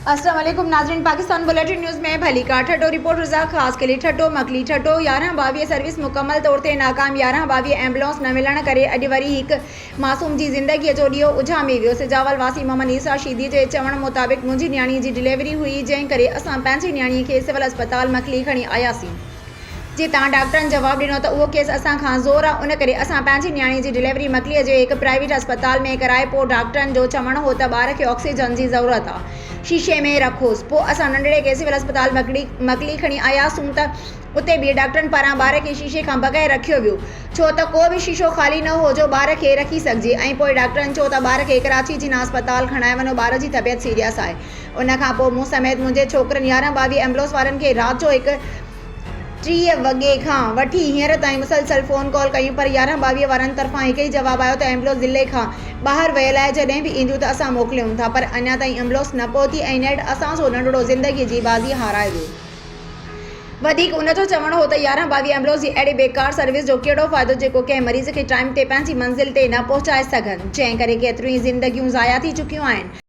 अस्सलाम वालेकुम नाज़रीन, पाकिस्तान बुलेटिन न्यूज़ में भली का ठटो रिपोर्ट रजा खास के लिए ठटो मकली ठटो 11-22 सर्विस मुकम्मल तौर ते नाकाम 11-22 एम्बुलेंस न मिलण करे अॼु वरी हिकु मासूम जी ज़िंदगीअ जो ॾींहुं उजामी वियो। सिजावल वासी मोहम्मद ईसा शीदी जे चवण मुताबिक़ मुंहिंजी न्याणी जी डिलीवरी हुई, जंहिं करे असां पंहिंजी न्याणीअ खे सिविल अस्पताल मकली खणी आयासीं। जी तव्हां डॉक्टरनि जवाब ॾिनो त उहो केस असां खां ज़ोर आहे, उन करे असां पंहिंजी न्याणी जी डिलीवरी मकलीअ जे हिकु प्राइवेट अस्पताल में कराए। पोइ डॉक्टरनि जो चवणु हो त ॿार खे ऑक्सीजन जी ज़रूरत आहे, शीशे में रखोसि। पोइ असां नंढड़े खे सिविल अस्पताल मकली खणी आयासीं त उते बि डॉक्टरनि पारां ॿार खे शीशे खां बग़ैर रखियो वियो, छो त को बि शीशो ख़ाली न हो जो ॿार खे रखी सघिजे। ऐं पोइ डॉक्टरनि चयो त ॿार खे कराची जिना अस्पताल खणाए वञो, ॿार जी तबियत सीरियस आहे। उन खां पोइ मूं समेत मुंहिंजे छोकिरनि 11-22 एम्बुलेंस वारनि खे राति जो हिकु 3 वॻे खां वठी हींअर ताईं मुसलसल फ़ोन कॉल कयूं, पर 11-22 वारनि तरफ़ां हिकु ई जवाबु आयो त एम्बुलेंस ज़िले खां ॿाहिरि वियल आहे, जॾहिं बि ईंदियूं त असां मोकिलियूं था। पर अञा ताईं एम्बुलेंस न पहुती ऐं नेट असांजो नंढड़ो ज़िंदगीअ जी बाज़ी हाराए वियो। वधीक उनजो चवणु हो त 11-22 एम्बुलेंस जी अहिड़ी बेकार सर्विस जो कहिड़ो फ़ाइदो जेको कंहिं मरीज़ खे टाइम ते पंहिंजी मंज़िल ते न पहुचाए सघनि, जंहिं करे केतिरियूं ई ज़िंदगियूं ज़ाया थी चुकियूं आहिनि।